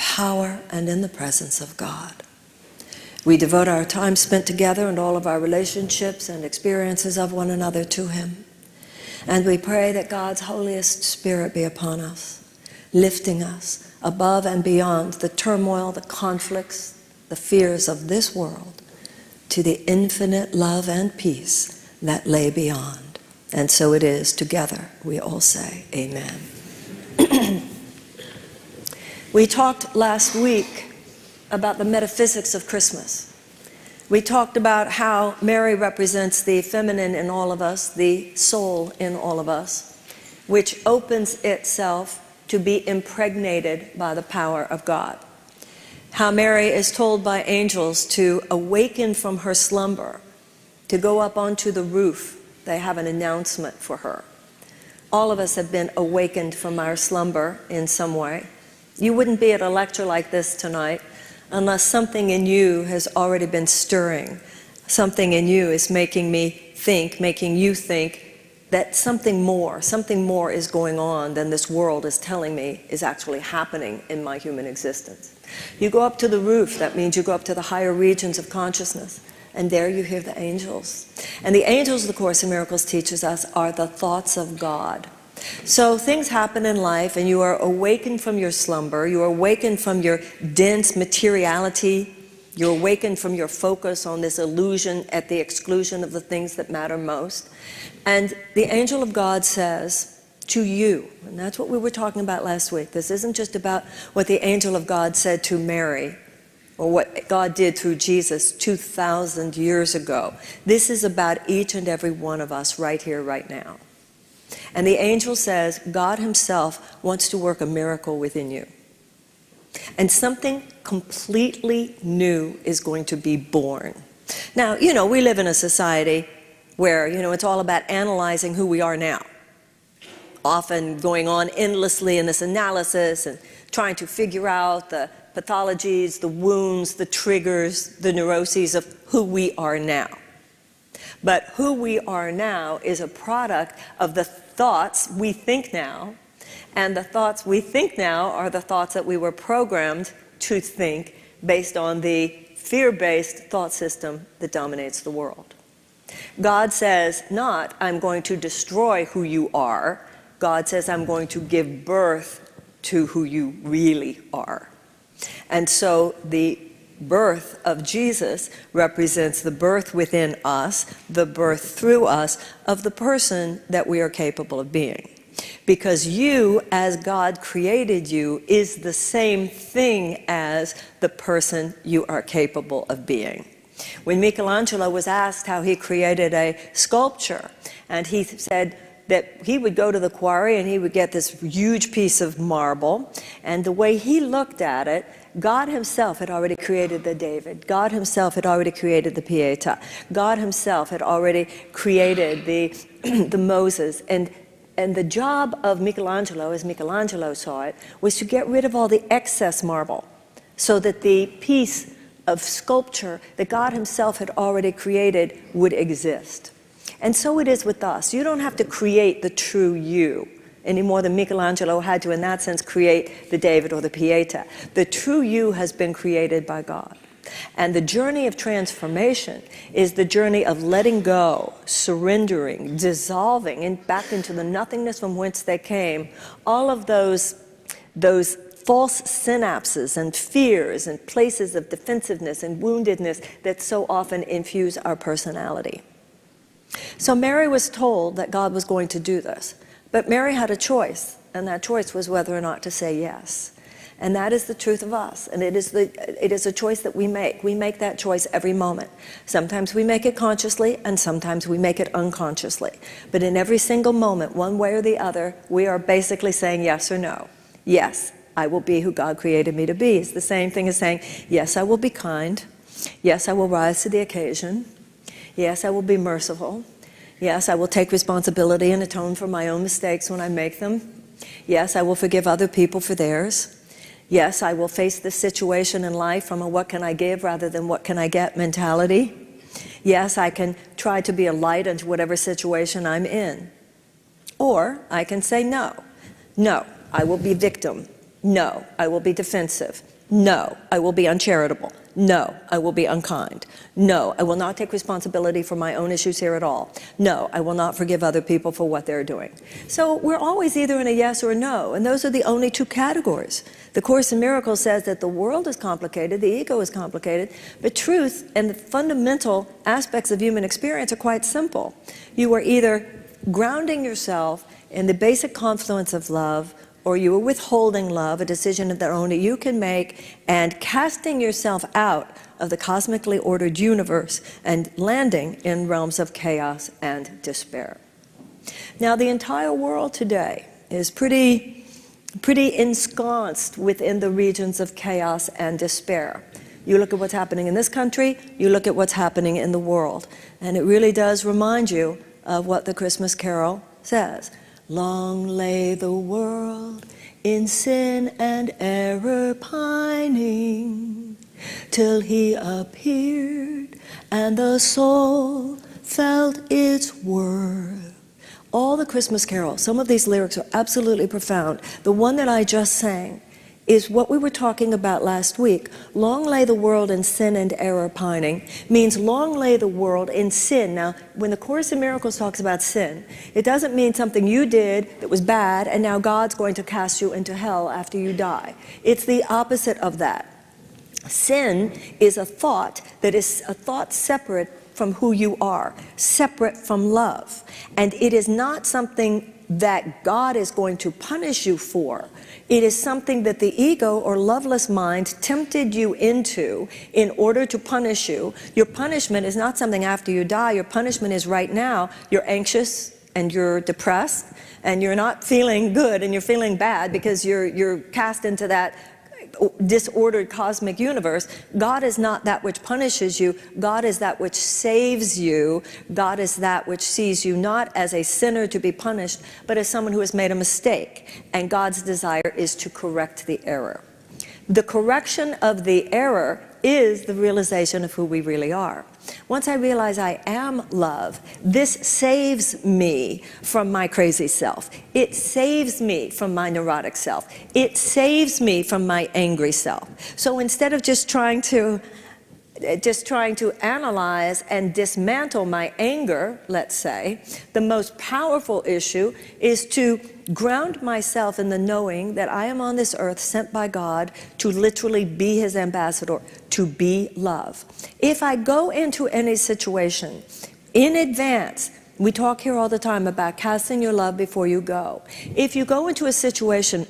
power and in the presence of God. We devote our time spent together and all of our relationships and experiences of one another to Him. And we pray that God's holiest Spirit be upon us, lifting us above and beyond the turmoil, the conflicts, the fears of this world to the infinite love and peace that lay beyond. And so it is. Together we all say amen. We talked last week about the metaphysics of Christmas. We talked about how Mary represents the feminine in all of us, the soul in all of us, which opens itself to be impregnated by the power of God. How Mary is told by angels to awaken from her slumber, to go up onto the roof. They have an announcement for her. All of us have been awakened from our slumber in some way. You wouldn't be at a lecture like this tonight unless something in you has already been stirring. Something in you is making me think, making you think that something more is going on than this world is telling me is actually happening in my human existence. You go up to the roof, that means you go up to the higher regions of consciousness, and there you hear the angels. And the angels, the Course in Miracles teaches us, are the thoughts of God. So things happen in life and you are awakened from your slumber, you are awakened from your dense materiality, you're awakened from your focus on this illusion at the exclusion of the things that matter most. And the angel of God says to you, and that's what we were talking about last week. This isn't just about what the angel of God said to Mary or what God did through Jesus 2,000 years ago. This is about each and every one of us right here, right now. And the angel says God Himself wants to work a miracle within you. And something completely new is going to be born. Now, we live in a society where, it's all about analyzing who we are now. Often going on endlessly in this analysis and trying to figure out the pathologies, the wounds, the triggers, the neuroses of who we are now. But who we are now is a product of the thoughts we think now, and the thoughts we think now are the thoughts that we were programmed to think based on the fear-based thought system that dominates the world. God says not, I'm going to destroy who you are. God says, I'm going to give birth to who you really are. And so the birth of Jesus represents the birth within us, the birth through us of the person that we are capable of being. Because you, as God created you, is the same thing as the person you are capable of being. When Michelangelo was asked how he created a sculpture, and he said that he would go to the quarry and he would get this huge piece of marble, and the way he looked at it, God Himself had already created the David. God Himself had already created the Pieta. God Himself had already created the Moses. And the job of Michelangelo, as Michelangelo saw it, was to get rid of all the excess marble so that the piece of sculpture that God Himself had already created would exist. And so it is with us. You don't have to create the true you any more than Michelangelo had to, in that sense, create the David or the Pieta. The true you has been created by God. And the journey of transformation is the journey of letting go, surrendering, dissolving, and back into the nothingness from whence they came, all of those false synapses and fears and places of defensiveness and woundedness that so often infuse our personality. So Mary was told that God was going to do this. But Mary had a choice, and that choice was whether or not to say yes. And that is the truth of us, and it is a choice that we make. We make that choice every moment. Sometimes we make it consciously, and sometimes we make it unconsciously. But in every single moment, one way or the other, we are basically saying yes or no. Yes, I will be who God created me to be. It's the same thing as saying, yes, I will be kind. Yes, I will rise to the occasion. Yes, I will be merciful. Yes, I will take responsibility and atone for my own mistakes when I make them. Yes, I will forgive other people for theirs. Yes, I will face this situation in life from a what can I give rather than what can I get mentality. Yes, I can try to be a light into whatever situation I'm in. Or I can say no. No, I will be victim. No, I will be defensive. No, I will be uncharitable. No, I will be unkind. No, I will not take responsibility for my own issues here at all. No, I will not forgive other people for what they're doing. So we're always either in a yes or a no, and those are the only two categories. The Course in Miracles says that the world is complicated, the ego is complicated, but truth and the fundamental aspects of human experience are quite simple. You are either grounding yourself in the basic confluence of love, or you are withholding love, a decision that only you can make, and casting yourself out of the cosmically ordered universe and landing in realms of chaos and despair. Now, the entire world today is pretty ensconced within the regions of chaos and despair. You look at what's happening in this country, you look at what's happening in the world, and it really does remind you of what the Christmas carol says. Long lay the world in sin and error pining, till he appeared and the soul felt its worth. All the Christmas carols, some of these lyrics are absolutely profound. The one that I just sang is what we were talking about last week. Long lay the world in sin and error pining means long lay the world in sin. Now, when the Course in Miracles talks about sin, it doesn't mean something you did that was bad and now God's going to cast you into hell after you die. It's the opposite of that. Sin is a thought that is a thought separate from who you are, separate from love. And it is not something that God is going to punish you for. It is something that the ego or loveless mind tempted you into in order to punish you. Your punishment is not something after you die. Your punishment is right now. You're anxious and you're depressed and you're not feeling good and you're feeling bad because you're cast into that disordered cosmic universe. God is not that which punishes you. God is that which saves you. God is that which sees you not as a sinner to be punished, but as someone who has made a mistake. And God's desire is to correct the error. The correction of the error is the realization of who we really are. Once I realize I am love, this saves me from my crazy self. It saves me from my neurotic self. It saves me from my angry self. So instead of just trying to analyze and dismantle my anger, let's say, the most powerful issue is to ground myself in the knowing that I am on this earth sent by God to literally be his ambassador, to be love. If I go into any situation in advance, we talk here all the time about casting your love before you go. If you go into a situation,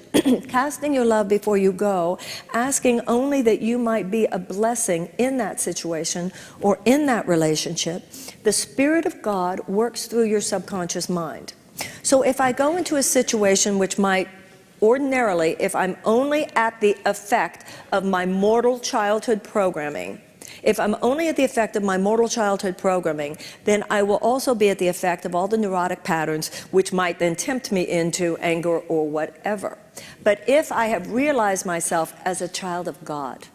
casting your love before you go, asking only that you might be a blessing in that situation or in that relationship, the Spirit of God works through your subconscious mind. So if I go into a situation which might ordinarily, if I'm only at the effect of my mortal childhood programming, if I'm only at the effect of my mortal childhood programming, then I will also be at the effect of all the neurotic patterns which might then tempt me into anger or whatever. But if I have realized myself as a child of God,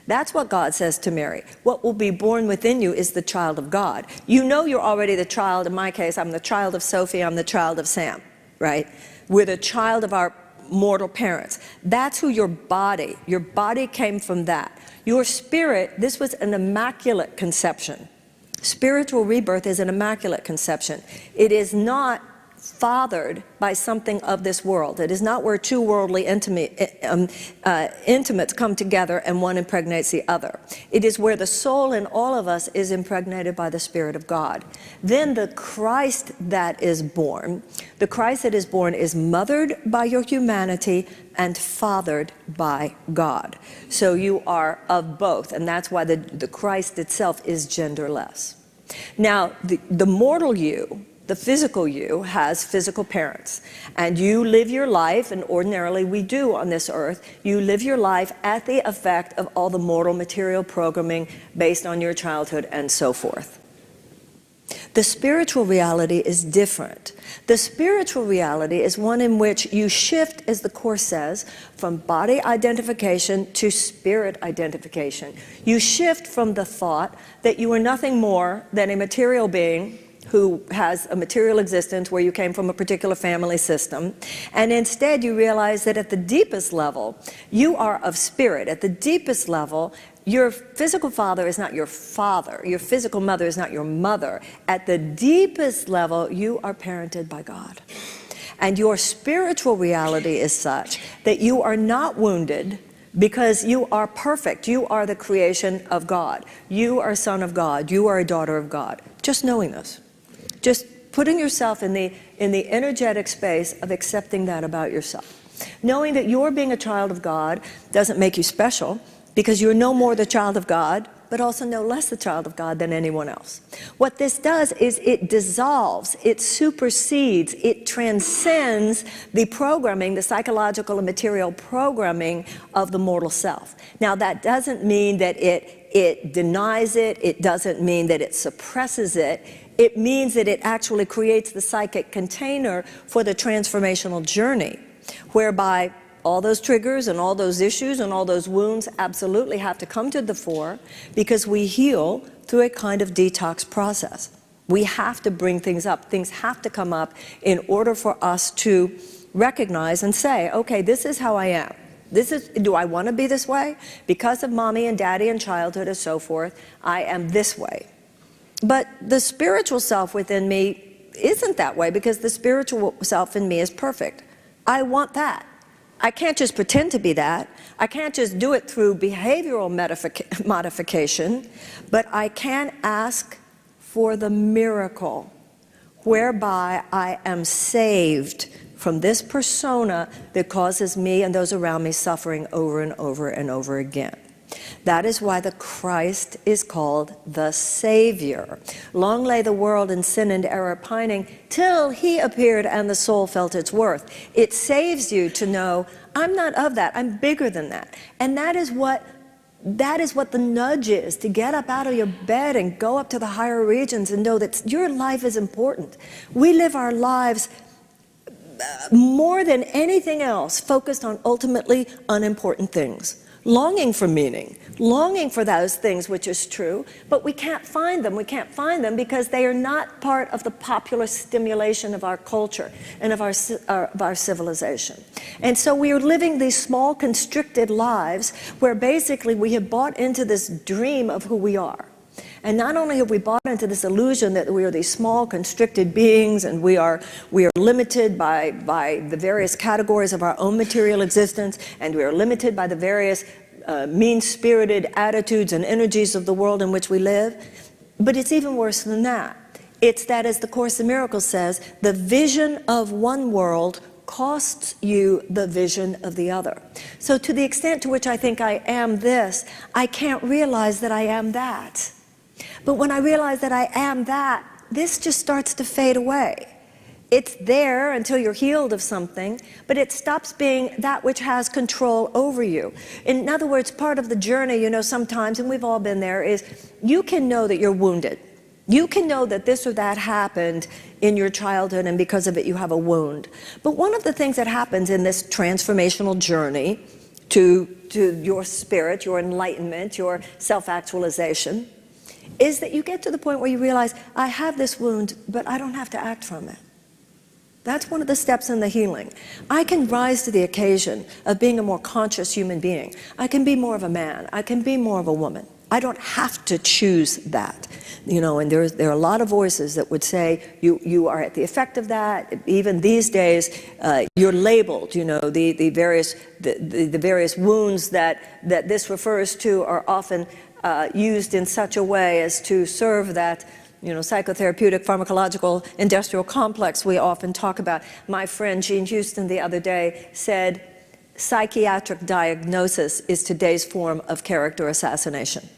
that's what God says to Mary. What will be born within you is the child of God. You know you're already the child. In my case, I'm the child of Sophie, I'm the child of Sam, right? We're the child of our mortal parents. That's who your body came from that. Your spirit, this was an immaculate conception. Spiritual rebirth is an immaculate conception. It is not fathered by something of this world. It is not where two worldly intimates come together and one impregnates the other. It is where the soul in all of us is impregnated by the Spirit of God. Then the Christ that is born is mothered by your humanity and fathered by God. So you are of both, and that's why the Christ itself is genderless. Now, the mortal you, the physical you, has physical parents, and you live your life, and ordinarily we do on this earth, you live your life at the effect of all the mortal material programming based on your childhood and so forth. The spiritual reality is different. The spiritual reality is one in which you shift, as the Course says, from body identification to spirit identification. You shift from the thought that you are nothing more than a material being who has a material existence where you came from a particular family system, and instead you realize that at the deepest level, you are of spirit. At the deepest level, your physical father is not your father. Your physical mother is not your mother. At the deepest level, you are parented by God. And your spiritual reality is such that you are not wounded because you are perfect. You are the creation of God. You are a son of God. You are a daughter of God. Just knowing this. Just putting yourself in the energetic space of accepting that about yourself. Knowing that your being a child of God doesn't make you special, because you're no more the child of God, but also no less the child of God than anyone else. What this does is it dissolves, it supersedes, it transcends the programming, the psychological and material programming of the mortal self. Now, that doesn't mean that it denies it, it doesn't mean that it suppresses it. It means that it actually creates the psychic container for the transformational journey, whereby all those triggers and all those issues and all those wounds absolutely have to come to the fore, because we heal through a kind of detox process. We have to bring things up. Things have to come up in order for us to recognize and say, okay, this is how I am. Do I want to be this way? Because of mommy and daddy and childhood and so forth, I am this way. But the spiritual self within me isn't that way, because the spiritual self in me is perfect. I want that. I can't just pretend to be that. I can't just do it through behavioral modification, but I can ask for the miracle whereby I am saved from this persona that causes me and those around me suffering over and over and over again. That is why the Christ is called the Savior. Long lay the world in sin and error pining, till he appeared and the soul felt its worth. It saves you to know, I'm not of that, I'm bigger than that. And that is what the nudge is, to get up out of your bed and go up to the higher regions and know that your life is important. We live our lives more than anything else focused on ultimately unimportant things. Longing for meaning, longing for those things which is true, but we can't find them. We can't find them because they are not part of the popular stimulation of our culture and of our civilization. And so we are living these small, constricted lives where basically we have bought into this dream of who we are. And not only have we bought into this illusion that we are these small, constricted beings and we are limited by the various categories of our own material existence, and we are limited by the various mean-spirited attitudes and energies of the world in which we live. But it's even worse than that. It's that, as the Course in Miracles says, the vision of one world costs you the vision of the other. So to the extent to which I think I am this, I can't realize that I am that. But when I realize that I am that, this just starts to fade away. It's there until you're healed of something, but it stops being that which has control over you. In other words, part of the journey, you know, sometimes, and we've all been there, is you can know that you're wounded. You can know that this or that happened in your childhood, and because of it you have a wound. But one of the things that happens in this transformational journey to your spirit, your enlightenment, your self-actualization, is that you get to the point where you realize, I have this wound, but I don't have to act from it. That's one of the steps in the healing. I can rise to the occasion of being a more conscious human being. I can be more of a man. I can be more of a woman. I don't have to choose that. You know, and there are a lot of voices that would say you are at the effect of that. Even these days, you're labeled. You know, the various wounds that this refers to are often used in such a way as to serve that, you know, psychotherapeutic, pharmacological, industrial complex we often talk about. My friend Jean Houston the other day said, psychiatric diagnosis is today's form of character assassination.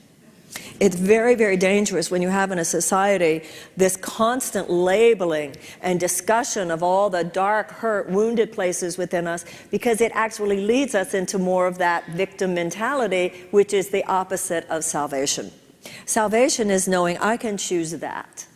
It's very, very dangerous when you have in a society this constant labeling and discussion of all the dark, hurt, wounded places within us, because it actually leads us into more of that victim mentality, which is the opposite of salvation. Salvation is knowing I can choose that.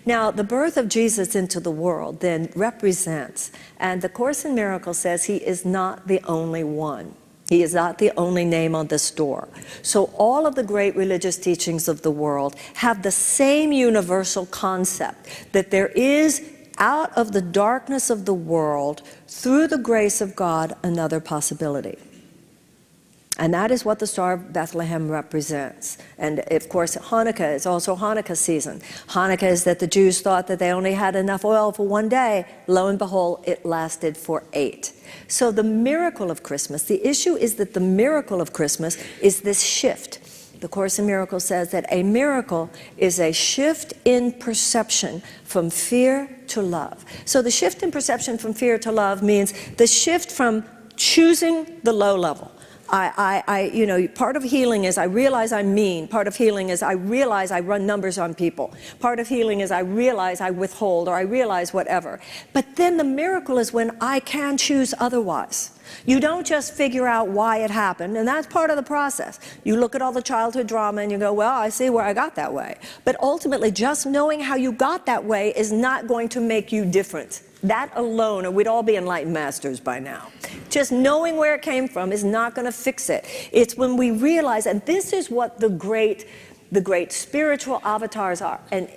Now, the birth of Jesus into the world then represents, and the Course in Miracles says he is not the only one. He is not the only name on this door. So all of the great religious teachings of the world have the same universal concept, that there is, out of the darkness of the world, through the grace of God, another possibility. And that is what the Star of Bethlehem represents. And of course, Hanukkah is also Hanukkah season. Hanukkah is that the Jews thought that they only had enough oil for one day. Lo and behold, it lasted for 8. So the miracle of Christmas, the issue is that the miracle of Christmas is this shift. The Course in Miracles says that a miracle is a shift in perception from fear to love. So the shift in perception from fear to love means the shift from choosing the low level. Part of healing is I realize I'm mean. Part of healing is I realize I run numbers on people. Part of healing is I realize I withhold, or I realize whatever. But then the miracle is when I can choose otherwise. You don't just figure out why it happened, and that's part of the process. You look at all the childhood drama and you go, well, I see where I got that way. But ultimately, just knowing how you got that way is not going to make you different. That alone, or we'd all be enlightened masters by now. Just knowing where it came from is not going to fix it. It's when we realize, and this is what the great spiritual avatars are, and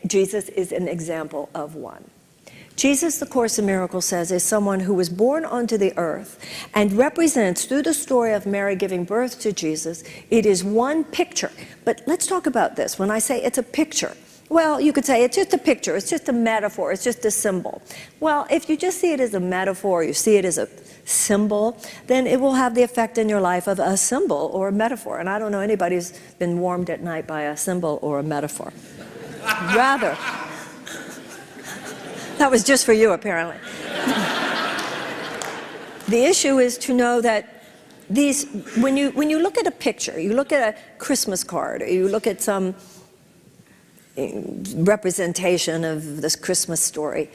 Jesus is an example of one. Jesus, the Course in Miracles says, is someone who was born onto the earth and represents, through the story of Mary giving birth to Jesus, it is one picture. But let's talk about this. When I say it's a picture, well, you could say it's just a picture, it's just a metaphor, it's just a symbol. Well, if you just see it as a metaphor, you see it as a symbol, then it will have the effect in your life of a symbol or a metaphor. And I don't know anybody who's been warmed at night by a symbol or a metaphor. Rather, that was just for you, apparently. The issue is to know that when you look at a picture, you look at a Christmas card, or you look at some representation of this Christmas story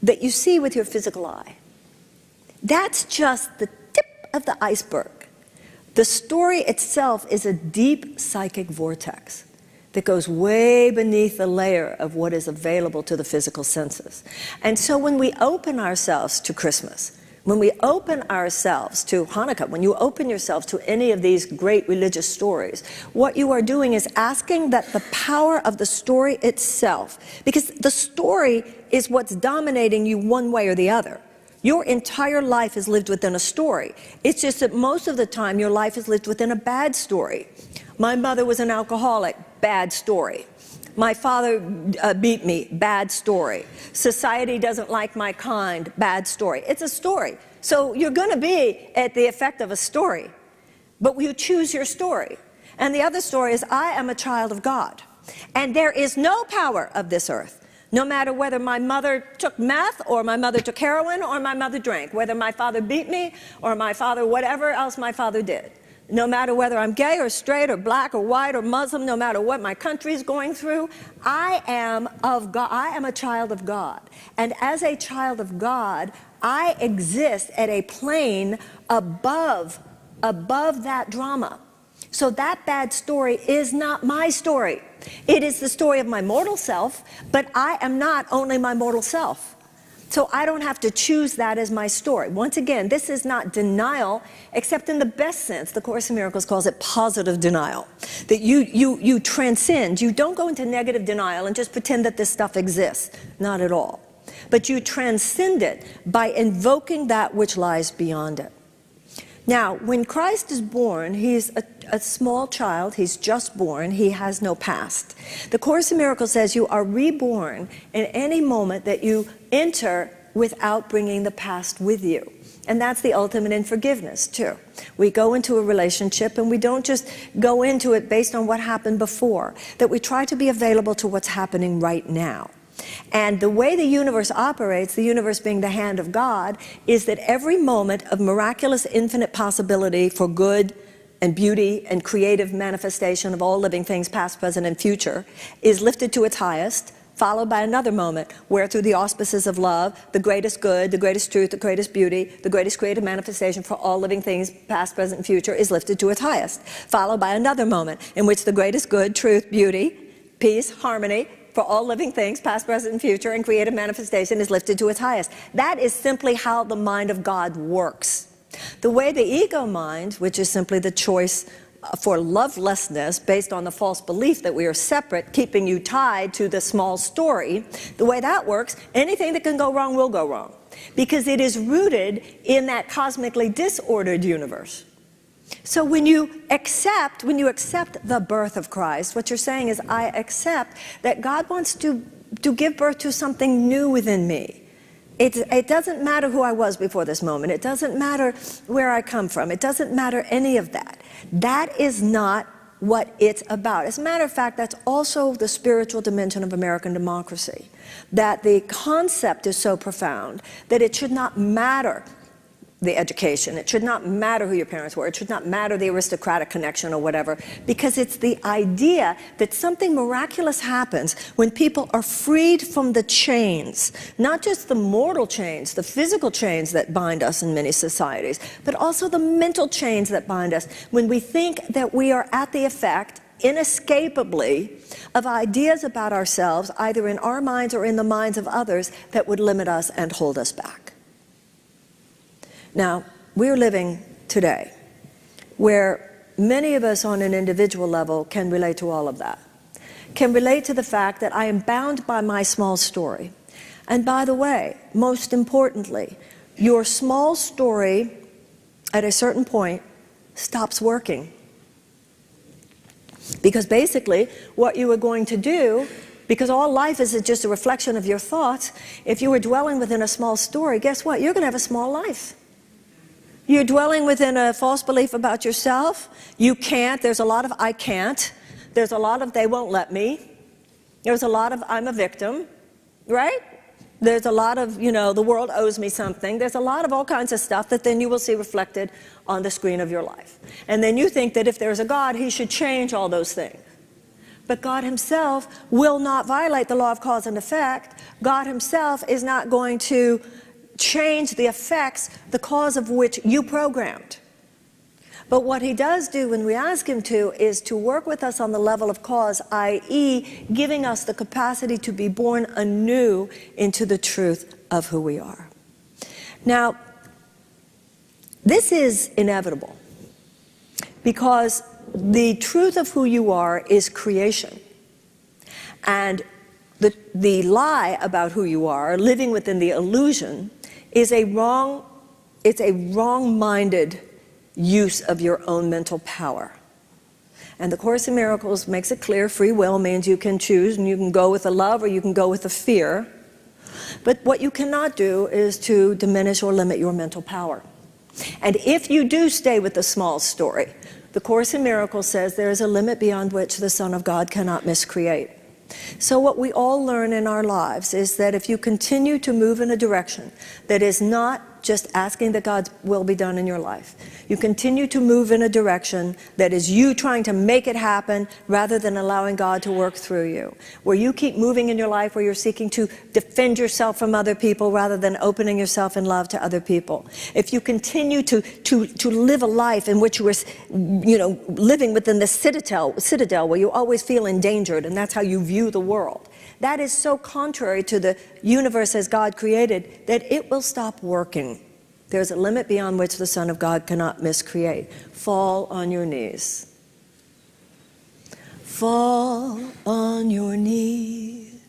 that you see with your physical eye, that's just the tip of the iceberg. The story itself is a deep psychic vortex that goes way beneath the layer of what is available to the physical senses. And so when we open ourselves to Christmas, when we open ourselves to Hanukkah, when you open yourselves to any of these great religious stories, what you are doing is asking that the power of the story itself, because the story is what's dominating you one way or the other. Your entire life is lived within a story. It's just that most of the time your life is lived within a bad story. My mother was an alcoholic, bad story. My father beat me, bad story. Society doesn't like my kind, bad story. It's a story. So you're going to be at the effect of a story, but you choose your story. And the other story is, I am a child of God, and there is no power of this earth, no matter whether my mother took meth, or my mother took heroin, or my mother drank, whether my father beat me, or my father, whatever else my father did. No matter whether I'm gay or straight or black or white or Muslim, no matter what my country is going through, I am of God. I am a child of God. And as a child of God, I exist at a plane above that drama. So that bad story is not my story. It is the story of my mortal self, but I am not only my mortal self. So I don't have to choose that as my story. Once again, this is not denial, except in the best sense. The Course in Miracles calls it positive denial. That you transcend. You don't go into negative denial and just pretend that this stuff exists. Not at all. But you transcend it by invoking that which lies beyond it. Now, when Christ is born, he's a small child. He's just born. He has no past. The Course in Miracles says you are reborn in any moment that you enter without bringing the past with you. And that's the ultimate in forgiveness, too. We go into a relationship, and we don't just go into it based on what happened before, that we try to be available to what's happening right now. And the way the universe operates, the universe being the hand of God, is that every moment of miraculous infinite possibility for good and beauty and creative manifestation of all living things, past, present, and future, is lifted to its highest, followed by another moment where, through the auspices of love, the greatest good, the greatest truth, the greatest beauty, the greatest creative manifestation for all living things, past, present, and future, is lifted to its highest, followed by another moment in which the greatest good, truth, beauty, peace, harmony, for all living things, past, present, and future, and creative manifestation is lifted to its highest. That is simply how the mind of God works. The way the ego mind, which is simply the choice for lovelessness based on the false belief that we are separate, keeping you tied to the small story, the way that works, anything that can go wrong will go wrong, because it is rooted in that cosmically disordered universe. So when you accept the birth of Christ, what you're saying is, I accept that God wants to give birth to something new within me. It doesn't matter who I was before this moment. It doesn't matter where I come from. It doesn't matter any of that. That is not what it's about. As a matter of fact, that's also the spiritual dimension of American democracy. That the concept is so profound that it should not matter the education. It should not matter who your parents were. It should not matter the aristocratic connection or whatever, because it's the idea that something miraculous happens when people are freed from the chains, not just the mortal chains, the physical chains that bind us in many societies, but also the mental chains that bind us, when we think that we are at the effect inescapably of ideas about ourselves, either in our minds or in the minds of others, that would limit us and hold us back. Now, we're living today where many of us on an individual level can relate to all of that, can relate to the fact that I am bound by my small story. And by the way, most importantly, your small story at a certain point stops working. Because basically, what you are going to do, because all life is just a reflection of your thoughts, if you were dwelling within a small story, guess what? You're going to have a small life. You're dwelling within a false belief about yourself. You can't. There's a lot of I can't. There's a lot of they won't let me. There's a lot of I'm a victim, right? There's a lot of, the world owes me something. There's a lot of all kinds of stuff that then you will see reflected on the screen of your life. And then you think that if there's a God, he should change all those things. But God himself will not violate the law of cause and effect. God himself is not going to change the effects, the cause of which you programmed. But what he does do when we ask him to is to work with us on the level of cause, i.e., giving us the capacity to be born anew into the truth of who we are. Now, this is inevitable because the truth of who you are is creation. And the lie about who you are, living within the illusion, is a wrong-minded use of your own mental power. And the Course in Miracles makes it clear free will means you can choose and you can go with the love or you can go with the fear. But what you cannot do is to diminish or limit your mental power. And if you do stay with the small story, the Course in Miracles says there is a limit beyond which the Son of God cannot miscreate. So what we all learn in our lives is that if you continue to move in a direction that is not just asking that God's will be done in your life, you continue to move in a direction that is you trying to make it happen rather than allowing God to work through you, where you keep moving in your life where you're seeking to defend yourself from other people rather than opening yourself in love to other people, if you continue to live a life in which you are living within the citadel where you always feel endangered and that's how you view the world, that is so contrary to the universe as God created that it will stop working. There's a limit beyond which the Son of God cannot miscreate. Fall on your knees. Fall on your knees.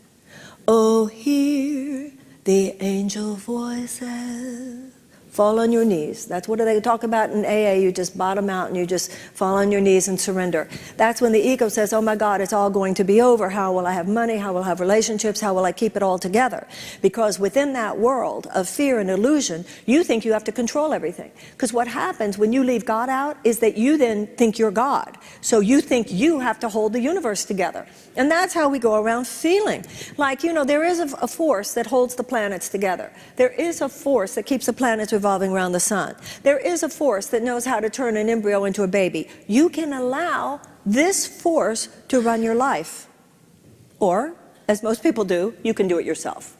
Oh, hear the angel voices. Fall on your knees. That's what they talk about in AA. You just bottom out and you just fall on your knees and surrender. That's when the ego says, oh my God, it's all going to be over. How will I have money? How will I have relationships? How will I keep it all together? Because within that world of fear and illusion, you think you have to control everything. Because what happens when you leave God out is that you then think you're God. So you think you have to hold the universe together. And that's how we go around feeling. Like, there is a force that holds the planets together. There is a force that keeps the planets revolving around the sun. There is a force that knows how to turn an embryo into a baby. You can allow this force to run your life. Or, as most people do, you can do it yourself.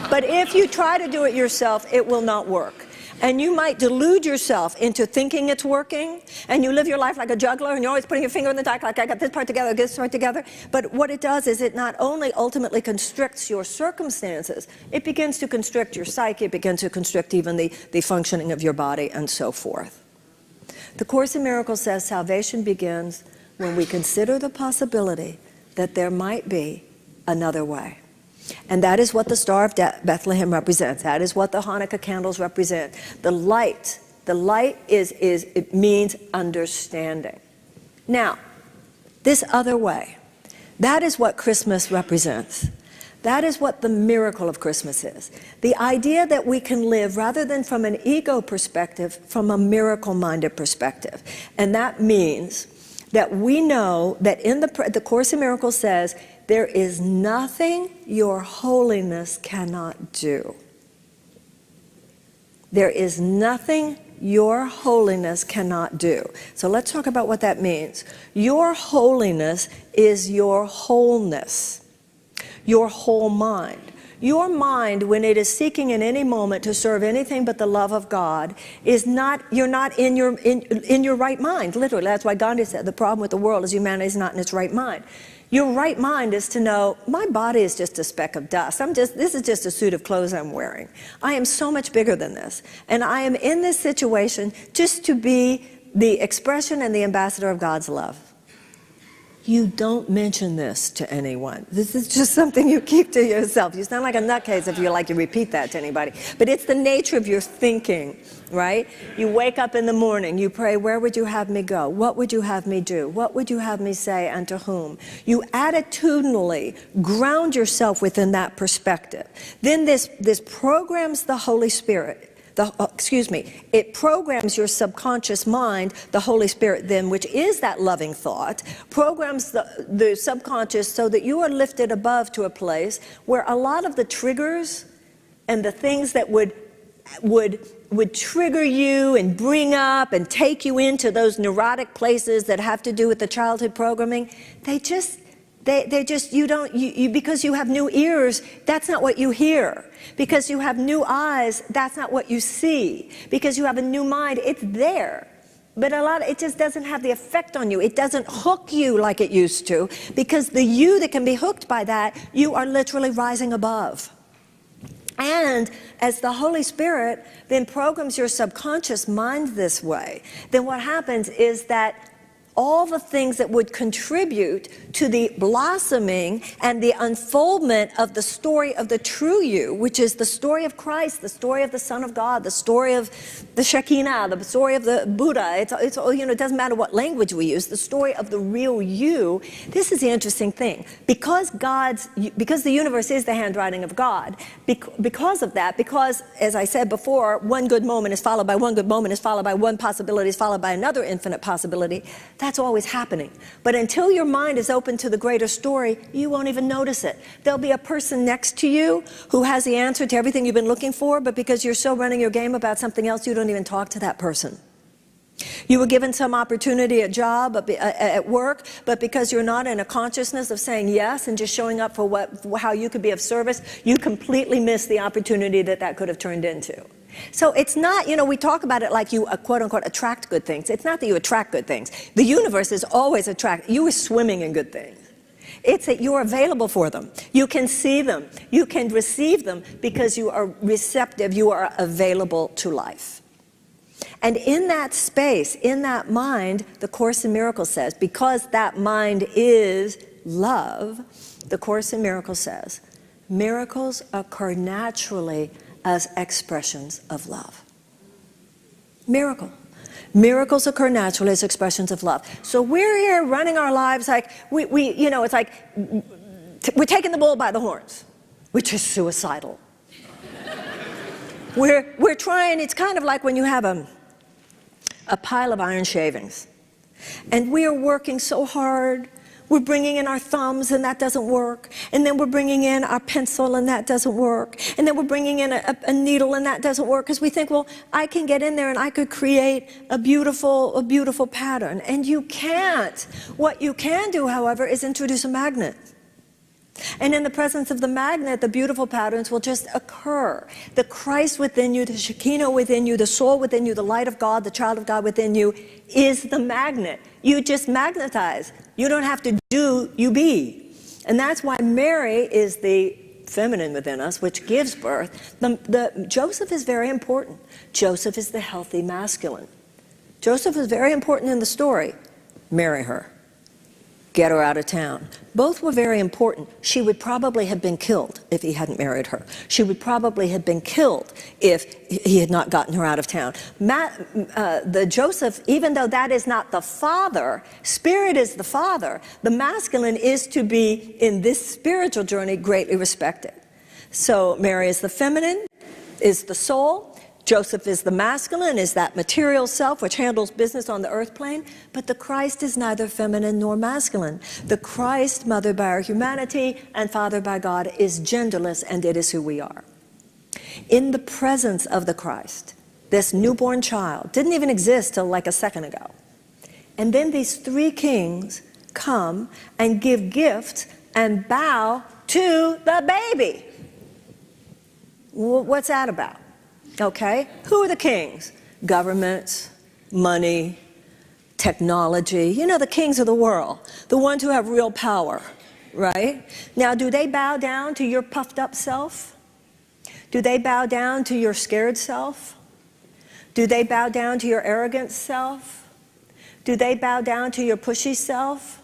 But if you try to do it yourself, it will not work. And you might delude yourself into thinking it's working, and you live your life like a juggler, and you're always putting your finger in the dark, like I got this part together, this part together. But what it does is it not only ultimately constricts your circumstances, it begins to constrict your psyche, it begins to constrict even the functioning of your body, and so forth. The Course in Miracles says salvation begins when we consider the possibility that there might be another way. And that is what the Star of Bethlehem represents. That is what the Hanukkah candles represent. The light it means understanding. Now, this other way, that is what Christmas represents. That is what the miracle of Christmas is. The idea that we can live, rather than from an ego perspective, from a miracle-minded perspective. And that means that we know that in the Course in Miracles says, there is nothing your holiness cannot do. There is nothing your holiness cannot do. So let's talk about what that means. Your holiness is your wholeness, your whole mind. Your mind, when it is seeking in any moment to serve anything but the love of God, is not, you're not in your right mind, literally. That's why Gandhi said the problem with the world is humanity is not in its right mind. Your right mind is to know, my body is just a speck of dust. This is just a suit of clothes I'm wearing. I am so much bigger than this. And I am in this situation just to be the expression and the ambassador of God's love. You don't mention this to anyone. This is just something you keep to yourself. You sound like a nutcase if you like to repeat that to anybody. But it's the nature of your thinking, right? You wake up in the morning, you pray, where would you have me go? What would you have me do? What would you have me say and to whom? You attitudinally ground yourself within that perspective. Then this programs the Holy Spirit. It programs your subconscious mind, the Holy Spirit then, which is that loving thought, programs the subconscious so that you are lifted above to a place where a lot of the triggers and the things that would trigger you and bring up and take you into those neurotic places that have to do with the childhood programming, because you have new ears, that's not what you hear. Because you have new eyes, that's not what you see. Because you have a new mind, it's there. But it just doesn't have the effect on you. It doesn't hook you like it used to. Because the you that can be hooked by that, you are literally rising above. And as the Holy Spirit then programs your subconscious mind this way, then what happens is that all the things that would contribute to the blossoming and the unfoldment of the story of the true you, which is the story of Christ, the story of the Son of God, the story of the Shekinah, the story of the Buddha. It doesn't matter what language we use, the story of the real you. This is the interesting thing. Because the universe is the handwriting of God, because of that, because, as I said before, one good moment is followed by one good moment is followed by one possibility is followed by another infinite possibility, that's always happening. But until your mind is open to the greater story, you won't even notice it. There'll be a person next to you who has the answer to everything you've been looking for, but because you're so running your game about something else, you don't even talk to that person. You were given some opportunity at job, at work, but because you're not in a consciousness of saying yes and just showing up for how you could be of service, you completely miss the opportunity that could have turned into. So it's not, we talk about it like you, quote-unquote, attract good things. It's not that you attract good things. The universe is always you are swimming in good things. It's that you're available for them. You can see them. You can receive them because you are receptive. You are available to life. And in that space, in that mind, the Course in Miracles says, because that mind is love, the Course in Miracles says, miracles occur naturally as expressions of love. Miracles occur naturally as expressions of love. So we're here running our lives like it's like we're taking the bull by the horns, which is suicidal. We're trying. It's kind of like when you have a pile of iron shavings, and we are working so hard. We're bringing in our thumbs, and that doesn't work. And then we're bringing in our pencil, and that doesn't work. And then we're bringing in a needle, and that doesn't work because we think, well, I can get in there and I could create a beautiful pattern. And you can't. What you can do, however, is introduce a magnet. And in the presence of the magnet, the beautiful patterns will just occur. The Christ within you, the Shekinah within you, the soul within you, the light of God, the child of God within you is the magnet. You just magnetize. You don't have to do, you be. And that's why Mary is the feminine within us, which gives birth. Joseph is very important. Joseph is the healthy masculine. Joseph is very important in the story. Marry her. Get her out of town. Both were very important. She would probably have been killed if he hadn't married her. She would probably have been killed if he had not gotten her out of town. The Joseph, even though that is not the father, spirit is the father, the masculine is to be, in this spiritual journey, greatly respected. So Mary is the feminine, is the soul. Joseph is the masculine, is that material self which handles business on the earth plane, but the Christ is neither feminine nor masculine. The Christ, mothered by our humanity and fathered by God, is genderless, and it is who we are. In the presence of the Christ, this newborn child didn't even exist till like a second ago. And then these three kings come and give gifts and bow to the baby. What's that about? Okay, who are the kings? Governments, money, technology. You know, the kings of the world, the ones who have real power, right? Now, do they bow down to your puffed up self? Do they bow down to your scared self? Do they bow down to your arrogant self? Do they bow down to your pushy self?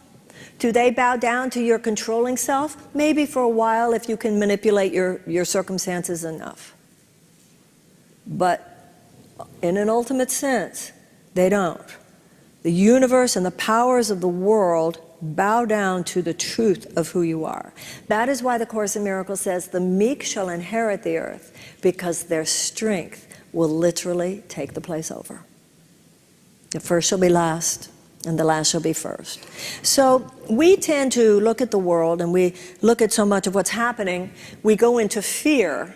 Do they bow down to your controlling self? Maybe for a while if you can manipulate your circumstances enough. But in an ultimate sense, they don't. The universe and the powers of the world bow down to the truth of who you are. That is why the Course in Miracles says, the meek shall inherit the earth, because their strength will literally take the place over. The first shall be last, and the last shall be first. So we tend to look at the world, and we look at so much of what's happening, we go into fear.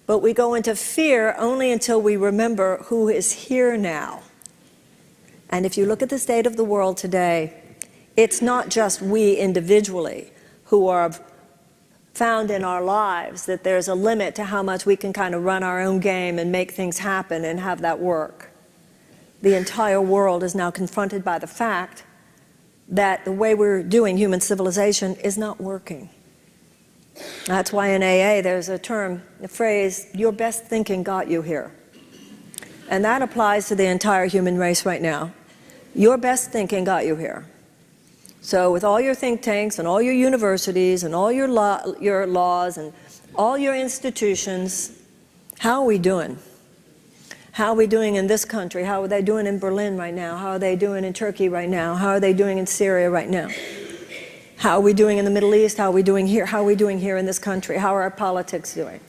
But we go into fear only until we remember who is here now. And if you look at the state of the world today, it's not just we individually who are found in our lives that there's a limit to how much we can kind of run our own game and make things happen and have that work. The entire world is now confronted by the fact that the way we're doing human civilization is not working. That's why in AA there's a term, a phrase, your best thinking got you here. And that applies to the entire human race right now. Your best thinking got you here. So with all your think tanks and all your universities and all your laws and all your institutions, how are we doing? How are we doing in this country? How are they doing in Berlin right now? How are they doing in Turkey right now? How are they doing in Syria right now? How are we doing in the Middle East? How are we doing here? How are we doing here in this country? How are our politics doing?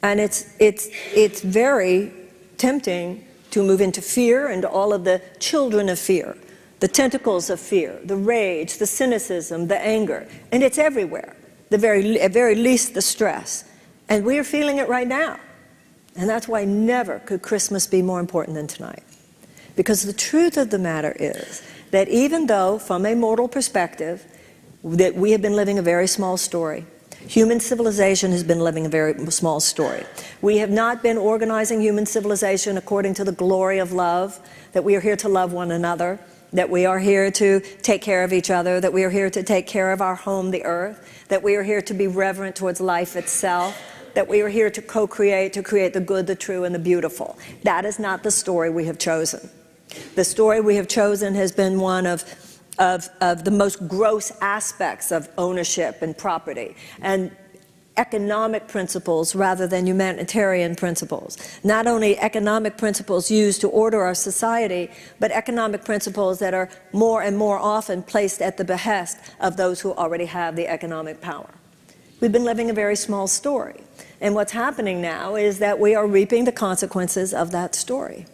And it's very tempting to move into fear and all of the children of fear, the tentacles of fear, the rage, the cynicism, the anger. And it's everywhere, at very least the stress. And we are feeling it right now. And that's why never could Christmas be more important than tonight. Because the truth of the matter is that even though, from a mortal perspective, that we have been living a very small story. Human civilization has been living a very small story. We have not been organizing human civilization according to the glory of love, that we are here to love one another, that we are here to take care of each other, that we are here to take care of our home, the earth, that we are here to be reverent towards life itself, that we are here to co-create, to create the good, the true, and the beautiful. That is not the story we have chosen. The story we have chosen has been one of the most gross aspects of ownership and property and economic principles rather than humanitarian principles. Not only economic principles used to order our society, but economic principles that are more and more often placed at the behest of those who already have the economic power. We've been living a very small story. And what's happening now is that we are reaping the consequences of that story.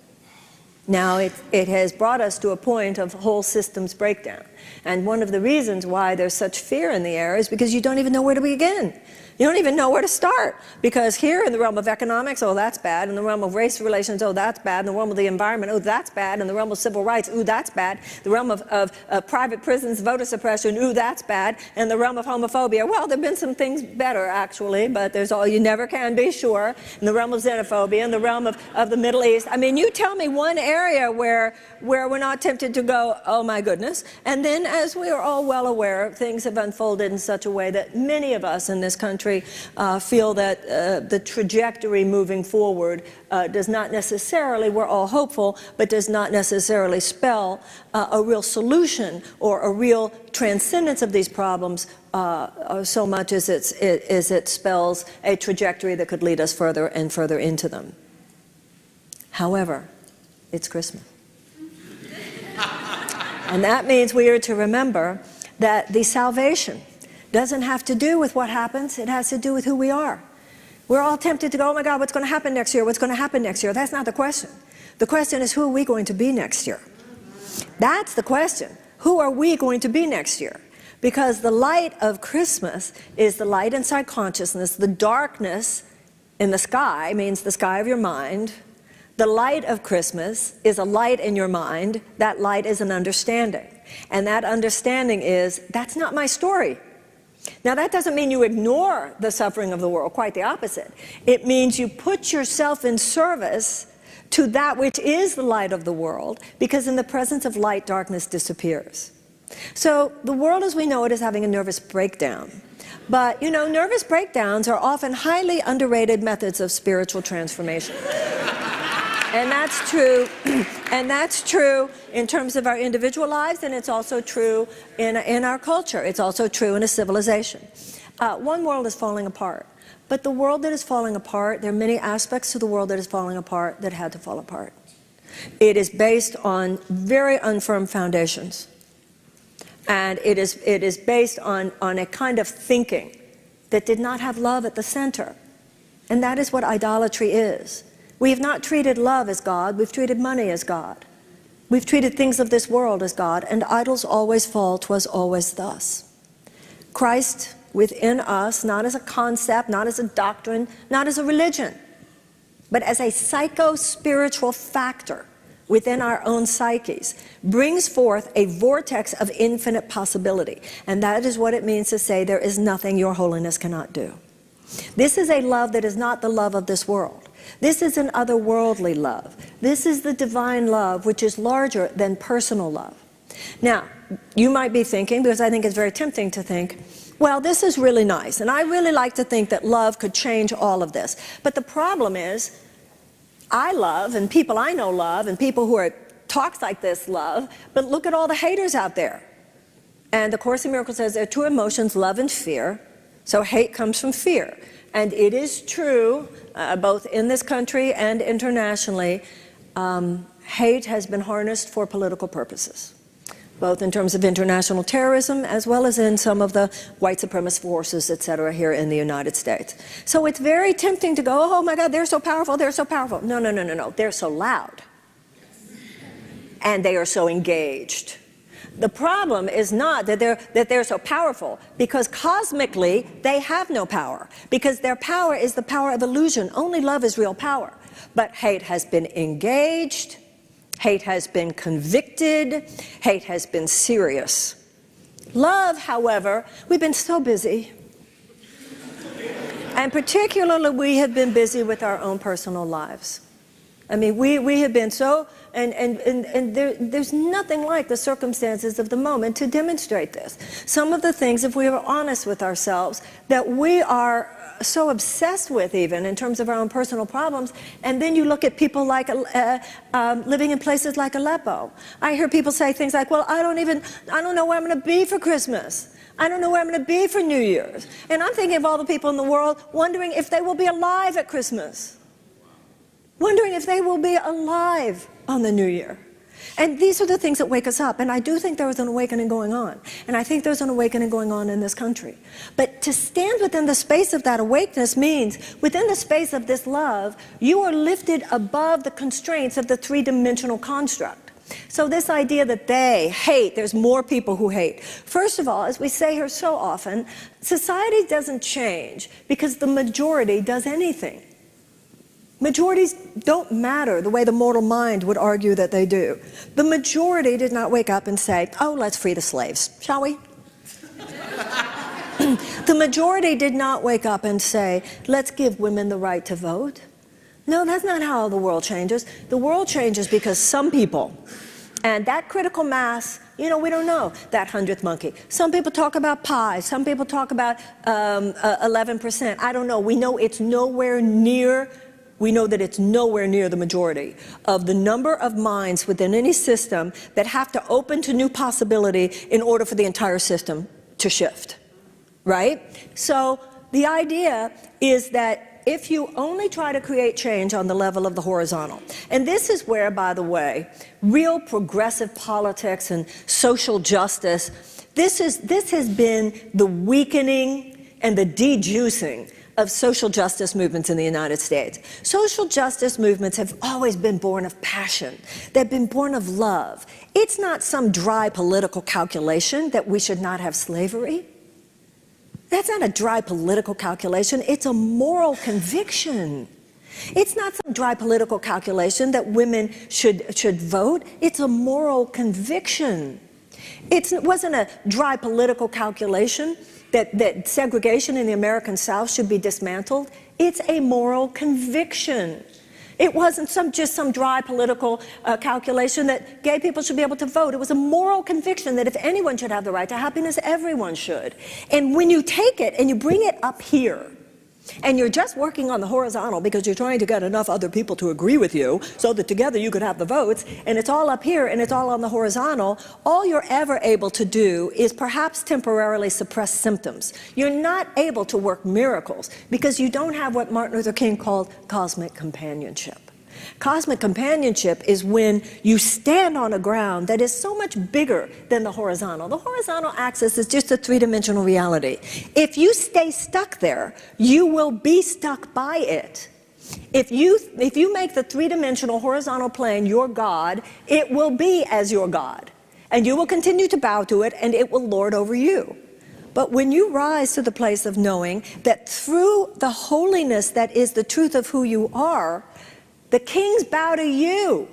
Now, it has brought us to a point of whole systems breakdown. And one of the reasons why there's such fear in the air is because you don't even know where to begin. You don't even know where to start. Because here in the realm of economics, oh, that's bad. In the realm of race relations, oh, that's bad. In the realm of the environment, oh, that's bad. In the realm of civil rights, ooh, that's bad. The realm of private prisons, voter suppression, ooh, that's bad. In the realm of homophobia, well, there have been some things better, actually, but there's all, you never can be sure. In the realm of xenophobia, in the realm of the Middle East. I mean, you tell me one area where we're not tempted to go, oh, my goodness. And then, as we are all well aware, things have unfolded in such a way that many of us in this country feel that the trajectory moving forward does not necessarily, we're all hopeful, but does not necessarily spell a real solution or a real transcendence of these problems so much as it spells a trajectory that could lead us further and further into them. However, it's Christmas. And that means we are to remember that the salvation doesn't have to do with what happens. It has to do with who we are. We're all tempted to go, oh my God, what's going to happen next year? What's going to happen next year? That's not the question. The question is, who are we going to be next year? That's the question. Who are we going to be next year? Because the light of Christmas is the light inside consciousness. The darkness in the sky means the sky of your mind. The light of Christmas is a light in your mind. That light is an understanding. And that understanding is, that's not my story. Now, that doesn't mean you ignore the suffering of the world, quite the opposite. It means you put yourself in service to that which is the light of the world, because in the presence of light, darkness disappears. So the world as we know it is having a nervous breakdown. But, you know, nervous breakdowns are often highly underrated methods of spiritual transformation. And that's true, in terms of our individual lives, and it's also true in our culture. It's also true in a civilization. One world is falling apart, but the world that is falling apart, there are many aspects to the world that is falling apart that had to fall apart. It is based on very unfirm foundations, and it is based on a kind of thinking that did not have love at the center, and that is what idolatry is. We have not treated love as God, we've treated money as God. We've treated things of this world as God, and idols always fall, 'twas always thus. Christ within us, not as a concept, not as a doctrine, not as a religion, but as a psycho-spiritual factor within our own psyches, brings forth a vortex of infinite possibility. And that is what it means to say, there is nothing your holiness cannot do. This is a love that is not the love of this world. This is an otherworldly love. This is the divine love, which is larger than personal love. Now, you might be thinking, because I think it's very tempting to think, well, this is really nice, and I really like to think that love could change all of this. But the problem is, I love, and people I know love, and people who are talks like this love, but look at all the haters out there. And the Course in Miracles says there are two emotions, love and fear. So hate comes from fear. And it is true, both in this country and internationally, hate has been harnessed for political purposes, both in terms of international terrorism as well as in some of the white supremacist forces, etc., here in the United States. So it's very tempting to go, oh my God, they're so powerful, they're so powerful. No, no, no, no, no. They're so loud. And they are so engaged. The problem is not that they're so powerful, because cosmically they have no power, because their power is the power of illusion. Only love is real power. But hate has been engaged, hate has been convicted, hate has been serious. Love, however, we've been so busy. And particularly we have been busy with our own personal lives. I mean, we have been so, and there's nothing like the circumstances of the moment to demonstrate this. Some of the things, if we are honest with ourselves, that we are so obsessed with, even in terms of our own personal problems, and then you look at people like living in places like Aleppo. I hear people say things like, well, I don't know where I'm going to be for Christmas. I don't know where I'm going to be for New Year's. And I'm thinking of all the people in the world wondering if they will be alive at Christmas. Wondering if they will be alive on the New Year. And these are the things that wake us up. And I do think there is an awakening going on. And I think there's an awakening going on in this country. But to stand within the space of that awakeness means, within the space of this love, you are lifted above the constraints of the three-dimensional construct. So this idea that they hate, there's more people who hate. First of all, as we say here so often, society doesn't change because the majority does anything. Majorities don't matter the way the mortal mind would argue that they do. The majority did not wake up and say, oh, let's free the slaves, shall we? The majority did not wake up and say, let's give women the right to vote. No, that's not how the world changes. The world changes because some people, and that critical mass, we don't know that 100th monkey. Some people talk about pi. Some people talk about 11%. I don't know. We know it's nowhere near. We know that it's nowhere near the majority of the number of minds within any system that have to open to new possibility in order for the entire system to shift, right? So the idea is that if you only try to create change on the level of the horizontal, and this is where, by the way, real progressive politics and social justice, this has been the weakening and the dejuicing of social justice movements in the United States. Social justice movements have always been born of passion. They've been born of love. It's not some dry political calculation that we should not have slavery. That's not a dry political calculation. It's a moral conviction. It's not some dry political calculation that women should vote. It's a moral conviction. It wasn't a dry political calculation that segregation in the American South should be dismantled. It's a moral conviction. It wasn't just some dry political calculation that gay people should be able to vote. It was a moral conviction that if anyone should have the right to happiness, everyone should. And when you take it and you bring it up here, and you're just working on the horizontal because you're trying to get enough other people to agree with you so that together you could have the votes, and it's all up here and it's all on the horizontal, all you're ever able to do is perhaps temporarily suppress symptoms. You're not able to work miracles because you don't have what Martin Luther King called cosmic companionship. Cosmic companionship is when you stand on a ground that is so much bigger than the horizontal. The horizontal axis is just a three-dimensional reality. If you stay stuck there, you will be stuck by it. If you make the three-dimensional horizontal plane your God, it will be as your God. And you will continue to bow to it, and it will lord over you. But when you rise to the place of knowing that through the holiness that is the truth of who you are, the kings bow to you.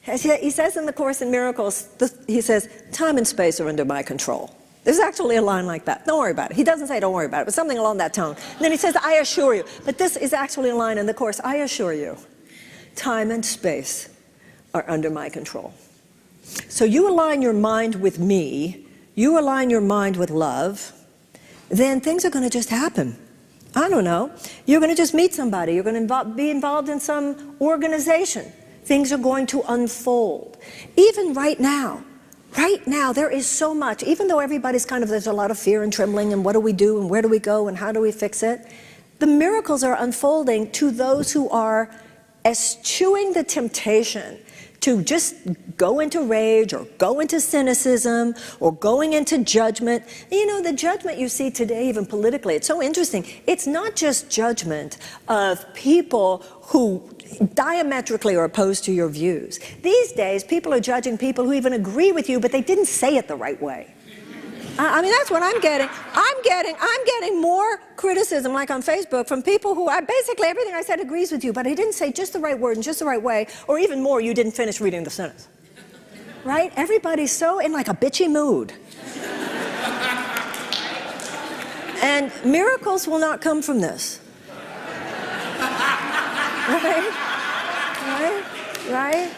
He says in the Course in Miracles, he says, time and space are under my control. There's actually a line like that. Don't worry about it. He doesn't say don't worry about it, but something along that tone. And then he says, I assure you. But this is actually a line in the Course. I assure you, time and space are under my control. So you align your mind with me, you align your mind with love, then things are going to just happen. I don't know. You're going to just meet somebody. You're going to be involved in some organization. Things are going to unfold. Even right now, there is so much, even though everybody's there's a lot of fear and trembling and what do we do and where do we go and how do we fix it? The miracles are unfolding to those who are eschewing the temptation to just go into rage or go into cynicism or going into judgment. The judgment you see today, even politically, it's so interesting. It's not just judgment of people who diametrically are opposed to your views. These days, people are judging people who even agree with you, but they didn't say it the right way. I mean, that's what I'm getting. I'm getting more criticism, like on Facebook, from people who basically everything I said agrees with you, but I didn't say just the right word in just the right way, or even more, you didn't finish reading the sentence. Right? Everybody's so in like a bitchy mood. And miracles will not come from this. Right?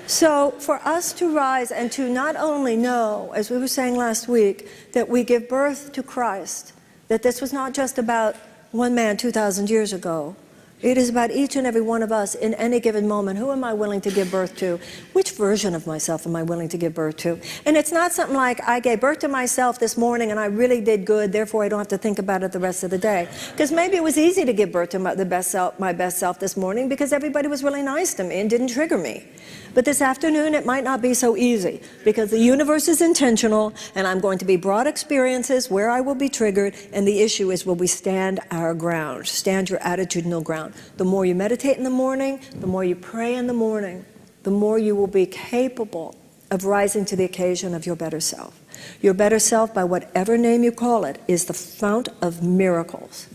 So for us to rise and to not only know, as we were saying last week, that we give birth to Christ, that this was not just about one man 2,000 years ago, It is about each and every one of us in any given moment. Who am I willing to give birth to? Which version of myself am I willing to give birth to? And it's not something like, I gave birth to myself this morning and I really did good, therefore I don't have to think about it the rest of the day. Because maybe it was easy to give birth to my best self this morning because everybody was really nice to me and didn't trigger me. But this afternoon, it might not be so easy because the universe is intentional and I'm going to be brought experiences where I will be triggered, and the issue is, will we stand our ground, stand your attitudinal ground. The more you meditate in the morning, the more you pray in the morning, the more you will be capable of rising to the occasion of your better self. Your better self, by whatever name you call it, is the fount of miracles.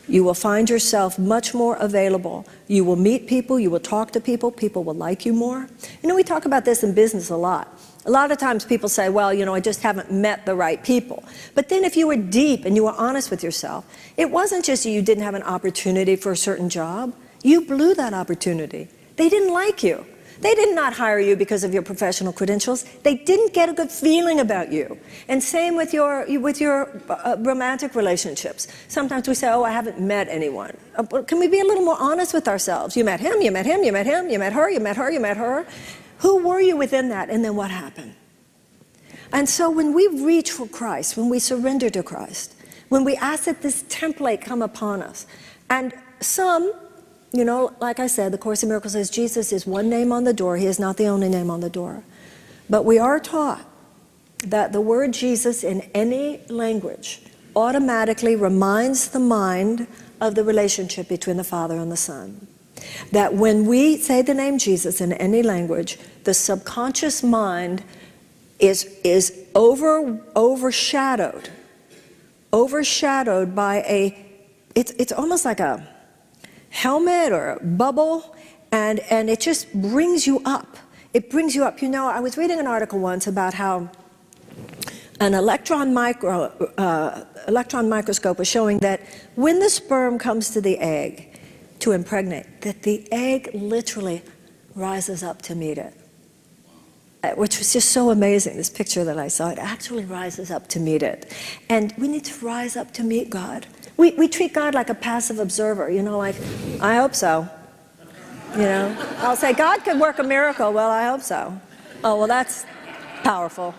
You will find yourself much more available. You will meet people, you will talk to people, people will like you more. You know, we talk about this in business a lot. A lot of times people say, well, you know, I just haven't met the right people. But then if you were deep and you were honest with yourself, it wasn't just you didn't have an opportunity for a certain job. You blew that opportunity. They didn't like you. They did not hire you because of your professional credentials. They didn't get a good feeling about you. And same with your romantic relationships. Sometimes we say, oh, I haven't met anyone. Can we be a little more honest with ourselves? You met him, you met him, you met him, you met her, you met her, you met her. Who were you within that? And then what happened? And so when we reach for Christ, when we surrender to Christ, when we ask that this template come upon us, and some, you know, like I said, the Course in Miracles says Jesus is one name on the door. He is not the only name on the door. But we are taught that the word Jesus in any language automatically reminds the mind of the relationship between the Father and the Son. That when we say the name Jesus in any language, the subconscious mind is overshadowed by it's almost like a helmet or a bubble, and it just brings you up. It brings you up. You know, I was reading an article once about how an electron microscope was showing that when the sperm comes to the egg to impregnate, that the egg literally rises up to meet it. Which was just so amazing, this picture that I saw. It actually rises up to meet it. And we need to rise up to meet God. We treat God like a passive observer, you know, like, I hope so. You know, I'll say, God could work a miracle. Well, I hope so. Oh, well, that's powerful.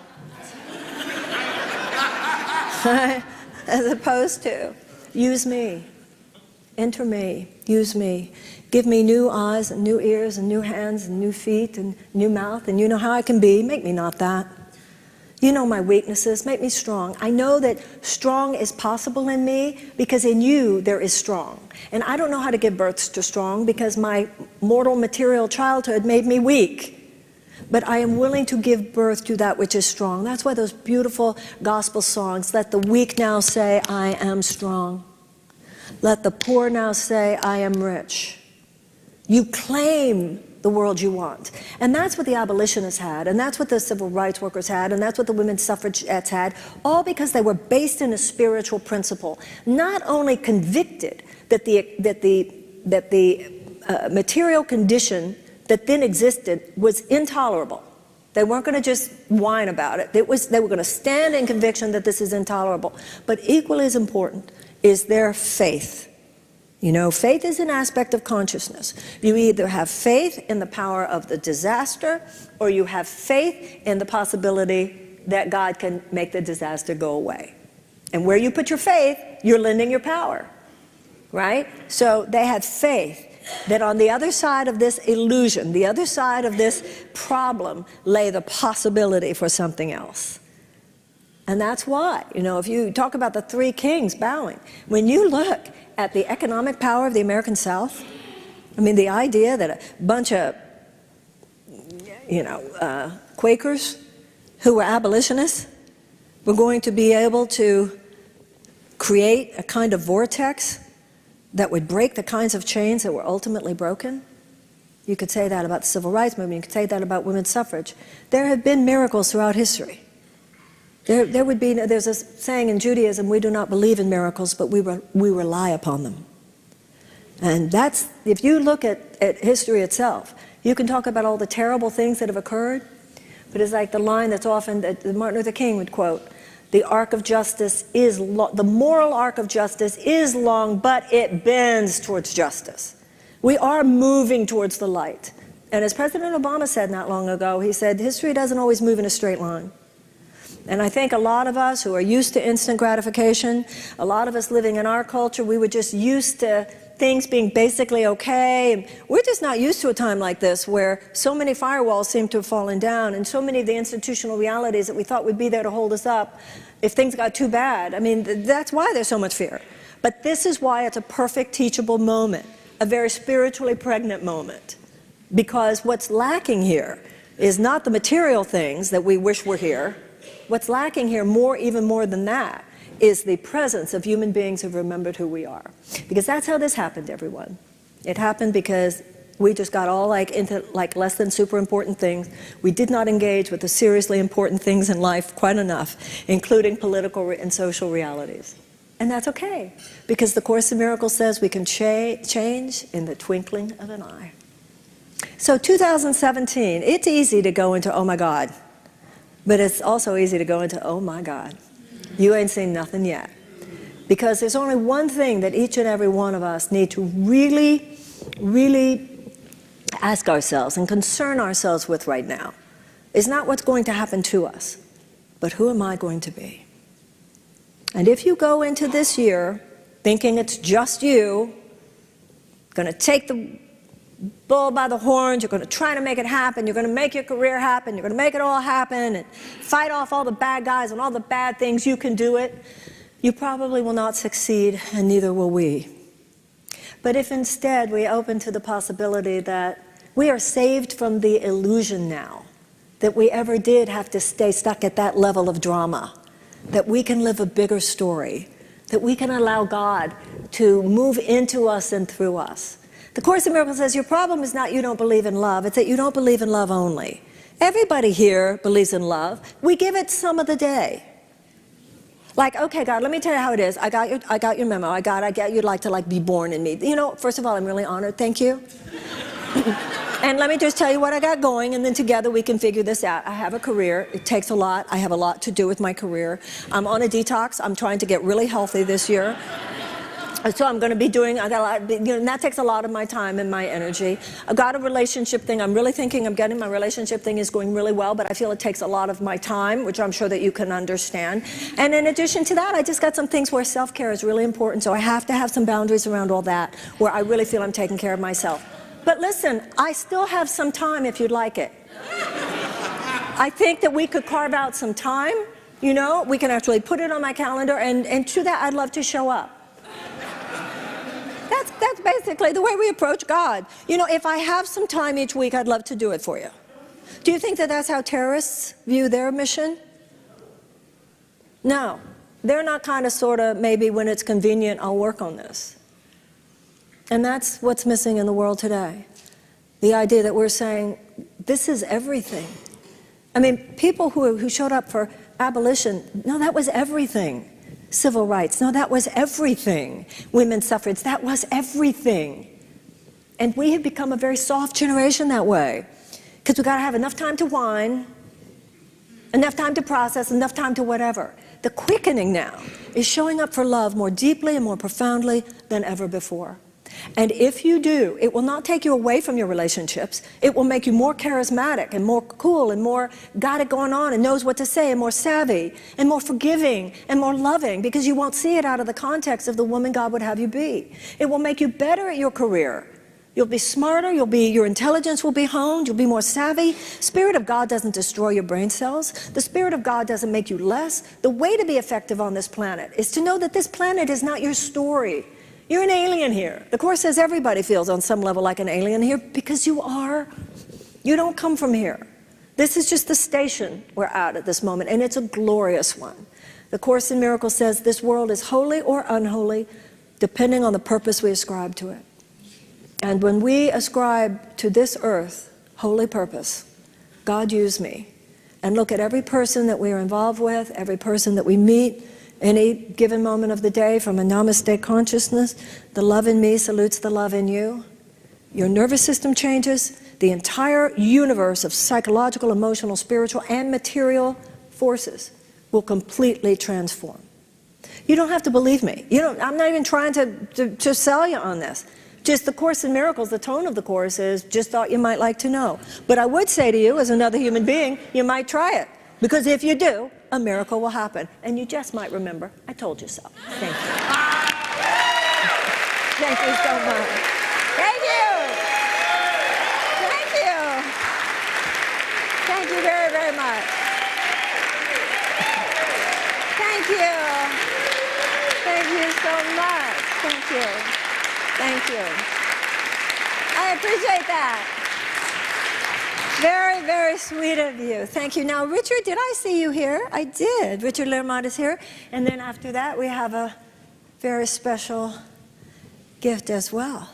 As opposed to, use me, enter me, use me. Give me new eyes and new ears and new hands and new feet and new mouth, and you know how I can be. Make me not that. You know my weaknesses. Make me strong. I know that strong is possible in me because in you there is strong. And I don't know how to give birth to strong because my mortal material childhood made me weak. But I am willing to give birth to that which is strong. That's why those beautiful gospel songs, let the weak now say, I am strong. Let the poor now say, I am rich. You claim the world you want. And that's what the abolitionists had, and that's what the civil rights workers had, and that's what the women's suffragettes had, all because they were based in a spiritual principle, not only convicted that the material condition that then existed was intolerable. They weren't going to just whine about it. They were going to stand in conviction that this is intolerable. But equally as important is their faith. You know, faith is an aspect of consciousness. You either have faith in the power of the disaster, or you have faith in the possibility that God can make the disaster go away. And where you put your faith, you're lending your power, right? So they had faith that on the other side of this illusion, the other side of this problem, lay the possibility for something else. And that's why, you know, if you talk about the three kings bowing, when you look at the economic power of the American South, I mean, the idea that a bunch of, you know, Quakers who were abolitionists were going to be able to create a kind of vortex that would break the kinds of chains that were ultimately broken. You could say that about the civil rights movement. You could say that about women's suffrage. There have been miracles throughout history. There's a saying in Judaism, we do not believe in miracles, but we rely upon them. And that's, if you look at history itself, you can talk about all the terrible things that have occurred, but it's like the line that's often, that Martin Luther King would quote, The arc of justice is the moral arc of justice is long, but it bends towards justice. We are moving towards the light. And as President Obama said not long ago, he said, history doesn't always move in a straight line. And I think a lot of us who are used to instant gratification, a lot of us living in our culture, we were just used to things being basically okay. We're just not used to a time like this where so many firewalls seem to have fallen down and so many of the institutional realities that we thought would be there to hold us up if things got too bad. I mean, that's why there's so much fear. But this is why it's a perfect teachable moment, a very spiritually pregnant moment. Because what's lacking here is not the material things that we wish were here. What's lacking here, even more than that, is the presence of human beings who've remembered who we are. Because that's how this happened, everyone. It happened because we just got all into less than super important things. We did not engage with the seriously important things in life quite enough, including political and social realities. And that's okay, because the Course in Miracles says we can change in the twinkling of an eye. So 2017, it's easy to go into, oh my God. But it's also easy to go into, oh my God, you ain't seen nothing yet. Because there's only one thing that each and every one of us need to really, really ask ourselves and concern ourselves with right now. It's not what's going to happen to us, but who am I going to be? And if you go into this year thinking it's just you, going to take the bull by the horns, you're going to try to make it happen, you're going to make your career happen, you're going to make it all happen and fight off all the bad guys and all the bad things, you can do it, you probably will not succeed, and neither will we. But if instead we open to the possibility that we are saved from the illusion now, that we ever did have to stay stuck at that level of drama, that we can live a bigger story, that we can allow God to move into us and through us. The Course in Miracles says your problem is not you don't believe in love, it's that you don't believe in love only. Everybody here believes in love. We give it some of the day. Like, okay, God, let me tell you how it is. I got your memo. I get you'd like to be born in me. You know, first of all, I'm really honored. Thank you. And let me just tell you what I got going, and then together we can figure this out. I have a career. It takes a lot. I have a lot to do with my career. I'm on a detox. I'm trying to get really healthy this year. So I'm going to be doing, I got a lot, and that takes a lot of my time and my energy. I've got a relationship thing. I'm really thinking I'm getting my relationship thing is going really well, but I feel it takes a lot of my time, which I'm sure that you can understand. And in addition to that, I just got some things where self-care is really important, so I have to have some boundaries around all that, where I really feel I'm taking care of myself. But listen, I still have some time if you'd like it. I think that we could carve out some time, you know, we can actually put it on my calendar, and to that I'd love to show up. That's basically the way we approach God. You know, if I have some time each week, I'd love to do it for you. Do you think that that's how terrorists view their mission? No. They're not kind of, sort of, maybe when it's convenient, I'll work on this. And that's what's missing in the world today. The idea that we're saying, this is everything. I mean, people who showed up for abolition, no, that was everything. Civil rights, no, that was everything. Women's suffrage, that was everything. And we have become a very soft generation that way. Because we've got to have enough time to whine, enough time to process, enough time to whatever. The quickening now is showing up for love more deeply and more profoundly than ever before. And if you do, it will not take you away from your relationships. It will make you more charismatic and more cool and more got it going on and knows what to say and more savvy and more forgiving and more loving, because you won't see it out of the context of the woman God would have you be. It will make you better at your career. You'll be smarter, your intelligence will be honed, you'll be more savvy. Spirit of God doesn't destroy your brain cells. The Spirit of God doesn't make you less. The way to be effective on this planet is to know that this planet is not your story. You're an alien here. The Course says everybody feels on some level like an alien here because you are. You don't come from here. This is just the station we're at this moment, and it's a glorious one. The Course in Miracles says this world is holy or unholy, depending on the purpose we ascribe to it. And when we ascribe to this earth holy purpose, God use me, and look at every person that we are involved with, every person that we meet, any given moment of the day, from a namaste consciousness, the love in me salutes the love in you. Your nervous system changes. The entire universe of psychological, emotional, spiritual, and material forces will completely transform. You don't have to believe me. I'm not even trying to sell you on this. Just the Course in Miracles, the tone of the Course is, just thought you might like to know. But I would say to you, as another human being, you might try it. Because if you do, a miracle will happen. And you just might remember, I told you so. Thank you. Thank you so much. Thank you. Thank you. Thank you very, very much. Thank you. Thank you so much. Thank you. Thank you. I appreciate that. Very, very sweet of you. Thank you. Now, Richard, did I see you here? I did. Richard Lermont is here. And then after that, we have a very special gift as well.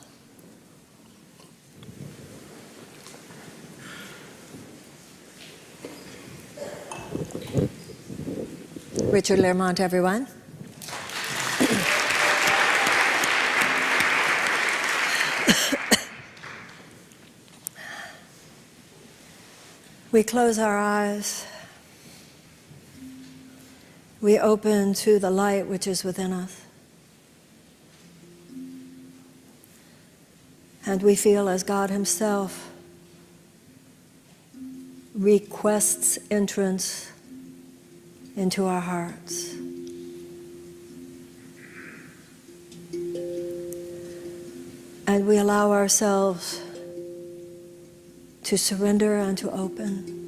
Richard Lermont, everyone. We close our eyes. We open to the light which is within us. And we feel as God Himself requests entrance into our hearts. And we allow ourselves to surrender and to open.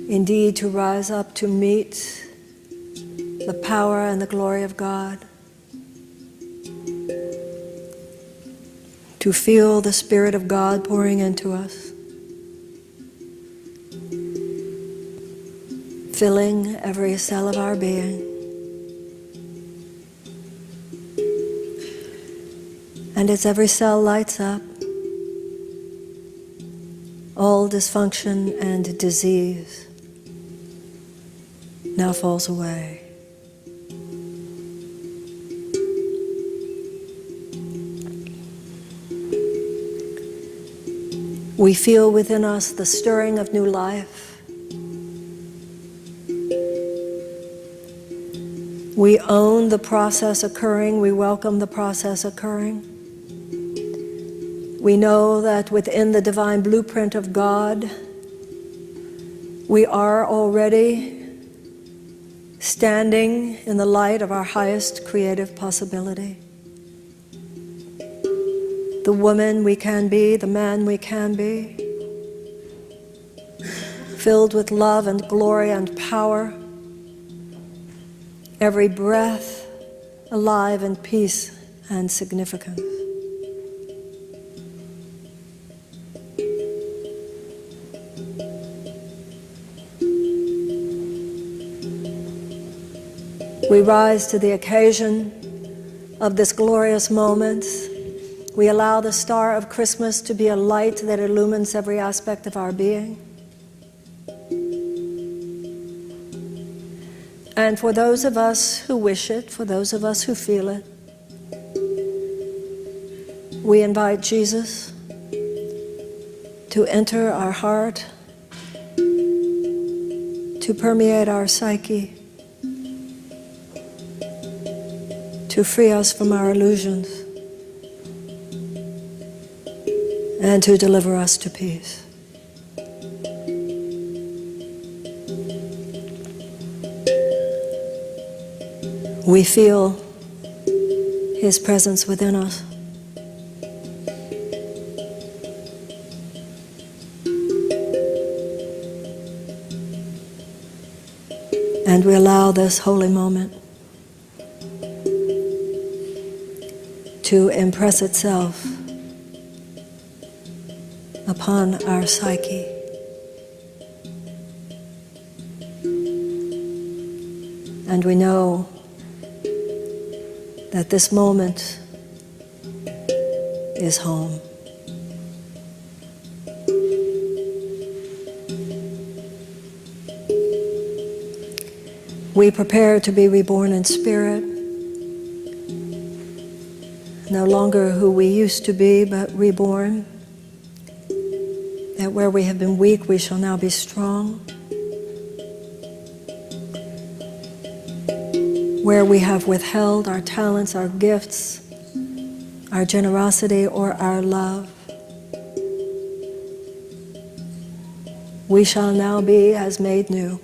Indeed, to rise up to meet the power and the glory of God. To feel the Spirit of God pouring into us. Filling every cell of our being. And as every cell lights up, all dysfunction and disease now falls away. We feel within us the stirring of new life. We own the process occurring. We welcome the process occurring. We know that within the divine blueprint of God, we are already standing in the light of our highest creative possibility. The woman we can be, the man we can be, filled with love and glory and power, every breath alive in peace and significance. We rise to the occasion of this glorious moment. We allow the star of Christmas to be a light that illumines every aspect of our being. And for those of us who wish it, for those of us who feel it, we invite Jesus to enter our heart, to permeate our psyche, to free us from our illusions, and to deliver us to peace. We feel His presence within us. And we allow this holy moment to impress itself upon our psyche. And we know that this moment is home. We prepare to be reborn in spirit, no longer who we used to be, but reborn, that that where we have been weak, we shall now be strong. Where we have withheld our talents, our gifts, our generosity, or our love, we shall now be as made new.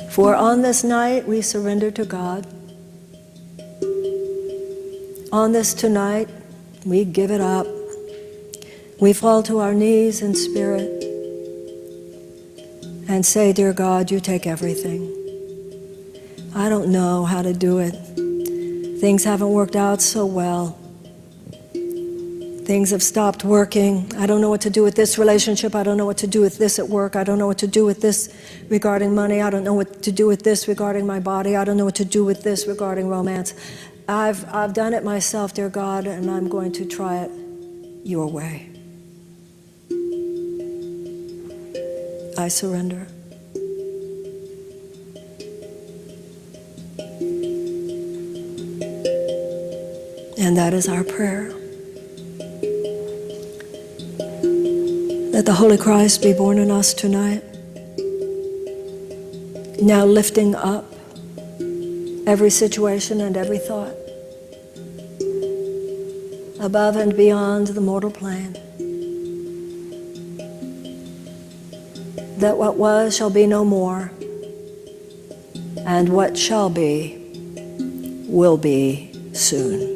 For on this night we surrender to God. On this tonight we give it up. We fall to our knees in spirit and say, dear God, you take everything. I don't know how to do it. Things haven't worked out so well. Things have stopped working. I don't know what to do with this relationship. I don't know what to do with this at work. I don't know what to do with this regarding money. I don't know what to do with this regarding my body. I don't know what to do with this regarding romance. I've done it myself, dear God, and I'm going to try it your way. I surrender. And that is our prayer. That the Holy Christ be born in us tonight, now lifting up every situation and every thought above and beyond the mortal plane. That what was shall be no more, and what shall be will be soon.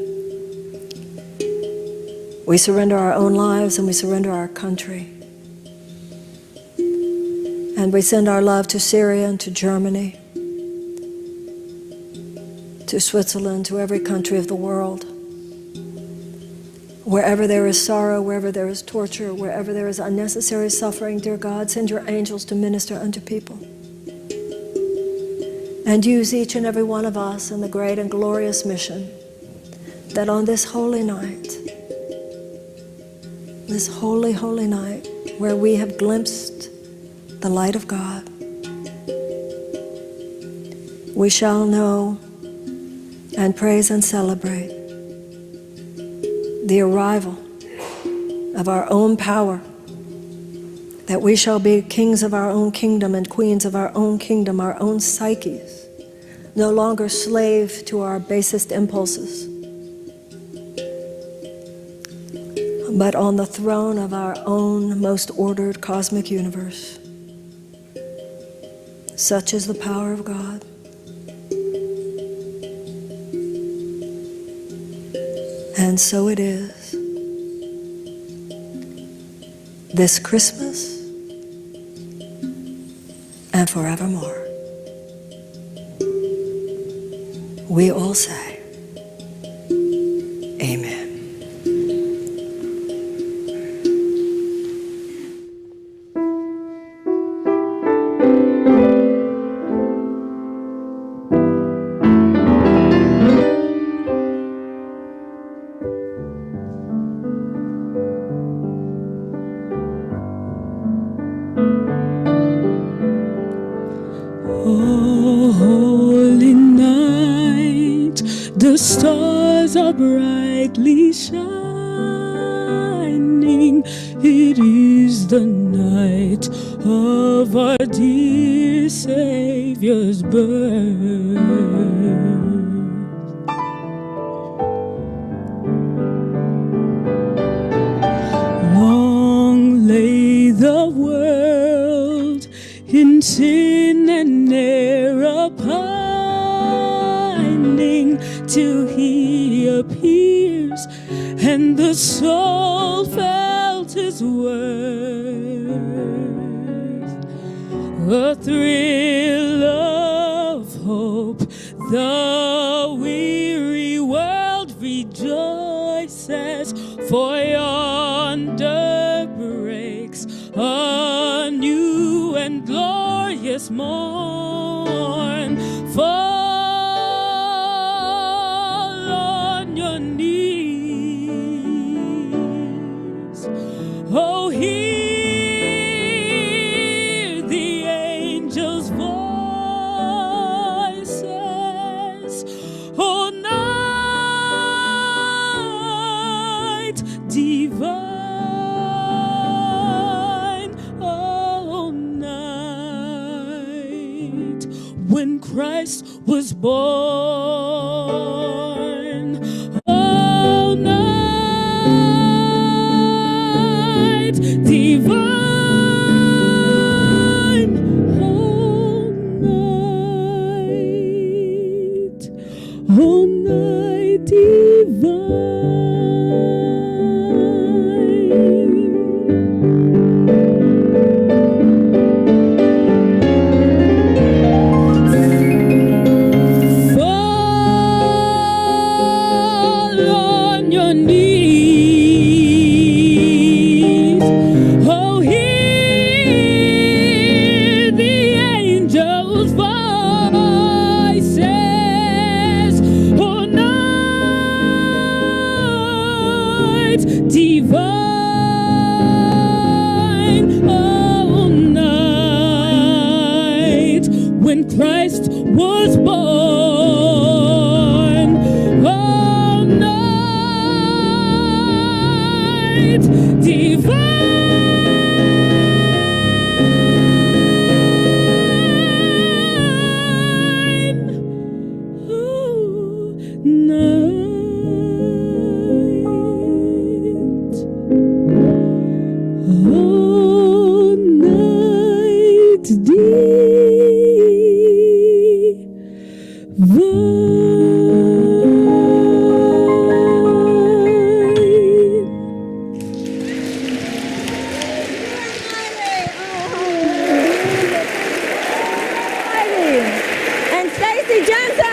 We surrender our own lives and we surrender our country. And we send our love to Syria and to Germany, to Switzerland, to every country of the world. Wherever there is sorrow, wherever there is torture, wherever there is unnecessary suffering, dear God, send your angels to minister unto people. And use each and every one of us in the great and glorious mission that on this holy night, this holy, holy night, where we have glimpsed the light of God, we shall know and praise and celebrate the arrival of our own power, that we shall be kings of our own kingdom and queens of our own kingdom, our own psyches, no longer slave to our basest impulses, but on the throne of our own most ordered cosmic universe. Such is the power of God. And so it is. This Christmas and forevermore. We all say, Amen. The stars are brightly shining. It is the night of our dear Savior's birth. Long lay the world in sin and error pining, till he appears and the soul felt his worth. A thrill of hope, the weary world rejoices, for yonder breaks a new and glorious morn. Oh, hear the angels' voices. Oh, when Christ was born. All night divine, all night divine. Divine, all night when Christ was born. All night divine. And Stacy Jensen.